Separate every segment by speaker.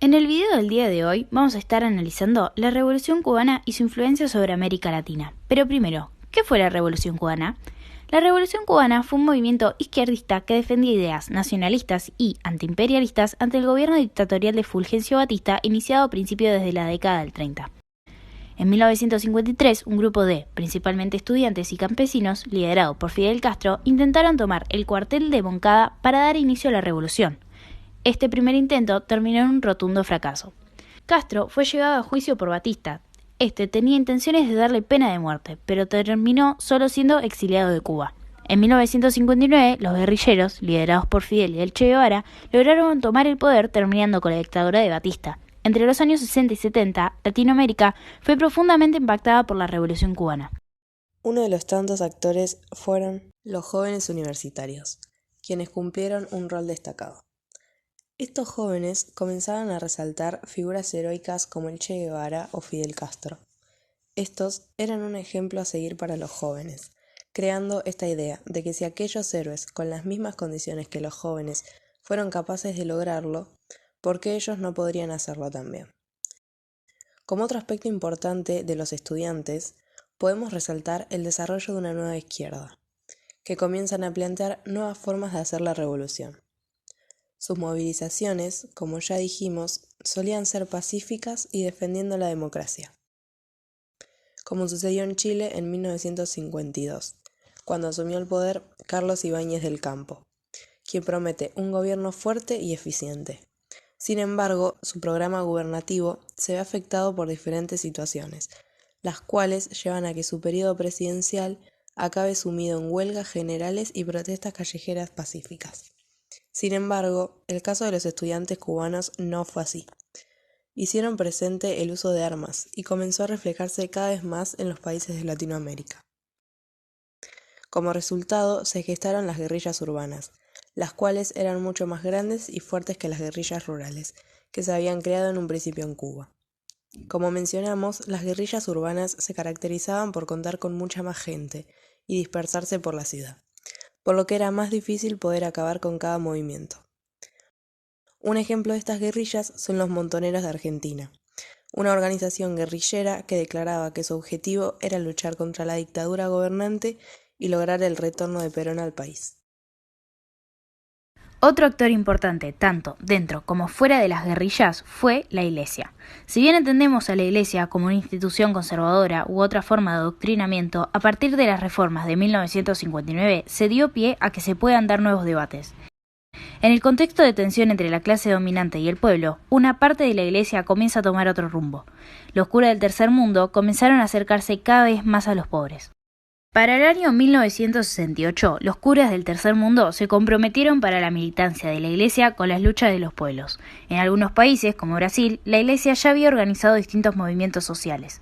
Speaker 1: En el video del día de hoy vamos a estar analizando la Revolución Cubana y su influencia sobre América Latina. Pero primero, ¿qué fue la Revolución Cubana? La Revolución Cubana fue un movimiento izquierdista que defendía ideas nacionalistas y antiimperialistas ante el gobierno dictatorial de Fulgencio Batista iniciado a principios desde la década del 30. En 1953, un grupo de, principalmente estudiantes y campesinos, liderado por Fidel Castro, intentaron tomar el cuartel de Moncada para dar inicio a la revolución. Este primer intento terminó en un rotundo fracaso. Castro fue llevado a juicio por Batista. Este tenía intenciones de darle pena de muerte, pero terminó solo siendo exiliado de Cuba. En 1959, los guerrilleros, liderados por Fidel y el Che Guevara, lograron tomar el poder terminando con la dictadura de Batista. Entre los años 60 y 70, Latinoamérica fue profundamente impactada por la Revolución Cubana.
Speaker 2: Uno de los tantos actores fueron los jóvenes universitarios, quienes cumplieron un rol destacado. Estos jóvenes comenzaban a resaltar figuras heroicas como el Che Guevara o Fidel Castro. Estos eran un ejemplo a seguir para los jóvenes, creando esta idea de que si aquellos héroes con las mismas condiciones que los jóvenes fueron capaces de lograrlo, ¿por qué ellos no podrían hacerlo también? Como otro aspecto importante de los estudiantes, podemos resaltar el desarrollo de una nueva izquierda, que comienzan a plantear nuevas formas de hacer la revolución. Sus movilizaciones, como ya dijimos, solían ser pacíficas y defendiendo la democracia, como sucedió en Chile en 1952, cuando asumió el poder Carlos Ibáñez del Campo, quien promete un gobierno fuerte y eficiente. Sin embargo, su programa gubernativo se ve afectado por diferentes situaciones, las cuales llevan a que su periodo presidencial acabe sumido en huelgas generales y protestas callejeras pacíficas. Sin embargo, el caso de los estudiantes cubanos no fue así. Hicieron presente el uso de armas y comenzó a reflejarse cada vez más en los países de Latinoamérica. Como resultado, se gestaron las guerrillas urbanas, las cuales eran mucho más grandes y fuertes que las guerrillas rurales, que se habían creado en un principio en Cuba. Como mencionamos, las guerrillas urbanas se caracterizaban por contar con mucha más gente y dispersarse por la ciudad, por lo que era más difícil poder acabar con cada movimiento. Un ejemplo de estas guerrillas son los Montoneros de Argentina, una organización guerrillera que declaraba que su objetivo era luchar contra la dictadura gobernante y lograr el retorno de Perón al país.
Speaker 1: Otro actor importante, tanto dentro como fuera de las guerrillas, fue la Iglesia. Si bien entendemos a la Iglesia como una institución conservadora u otra forma de adoctrinamiento, a partir de las reformas de 1959 se dio pie a que se puedan dar nuevos debates. En el contexto de tensión entre la clase dominante y el pueblo, una parte de la Iglesia comienza a tomar otro rumbo. Los curas del tercer mundo comenzaron a acercarse cada vez más a los pobres. Para el año 1968, los curas del tercer mundo se comprometieron para la militancia de la Iglesia con las luchas de los pueblos. En algunos países, como Brasil, la Iglesia ya había organizado distintos movimientos sociales.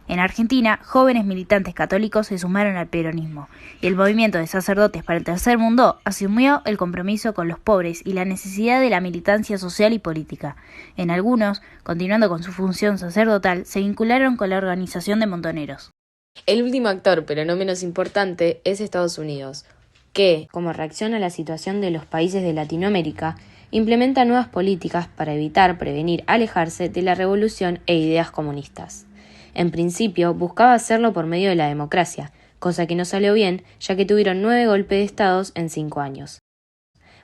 Speaker 1: En Argentina, jóvenes militantes católicos se sumaron al peronismo, y el movimiento de sacerdotes para el tercer mundo asumió el compromiso con los pobres y la necesidad de la militancia social y política. En algunos, continuando con su función sacerdotal, se vincularon con la organización de montoneros.
Speaker 3: El último actor, pero no menos importante, es Estados Unidos, que, como reacción a la situación de los países de Latinoamérica, implementa nuevas políticas para evitar, prevenir, alejarse de la revolución e ideas comunistas. En principio, buscaba hacerlo por medio de la democracia, cosa que no salió bien, ya que tuvieron 9 golpes de Estado en 5 años.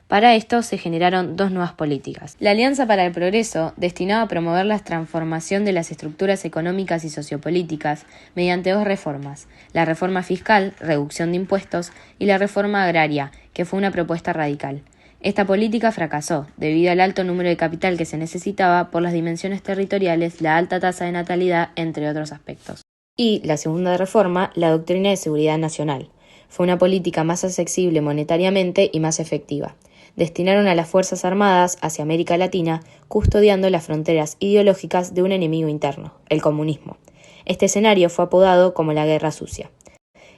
Speaker 3: Para esto se generaron 2 nuevas políticas. La Alianza para el Progreso, destinada a promover la transformación de las estructuras económicas y sociopolíticas mediante 2 reformas, la reforma fiscal, reducción de impuestos, y la reforma agraria, que fue una propuesta radical. Esta política fracasó, debido al alto número de capital que se necesitaba por las dimensiones territoriales, la alta tasa de natalidad, entre otros aspectos. Y la segunda reforma, la doctrina de seguridad nacional. Fue una política más accesible monetariamente y más efectiva. Destinaron a las Fuerzas Armadas hacia América Latina, custodiando las fronteras ideológicas de un enemigo interno, el comunismo. Este escenario fue apodado como la Guerra Sucia.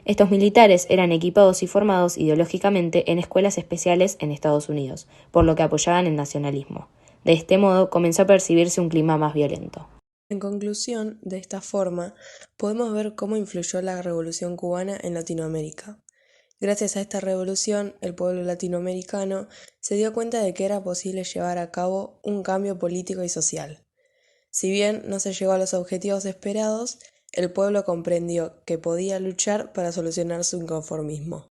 Speaker 3: Estos militares eran equipados y formados ideológicamente en escuelas especiales en Estados Unidos, por lo que apoyaban el nacionalismo. De este modo comenzó a percibirse un clima más violento.
Speaker 2: En conclusión, de esta forma, podemos ver cómo influyó la Revolución Cubana en Latinoamérica. Gracias a esta revolución, el pueblo latinoamericano se dio cuenta de que era posible llevar a cabo un cambio político y social. Si bien no se llegó a los objetivos esperados, el pueblo comprendió que podía luchar para solucionar su inconformismo.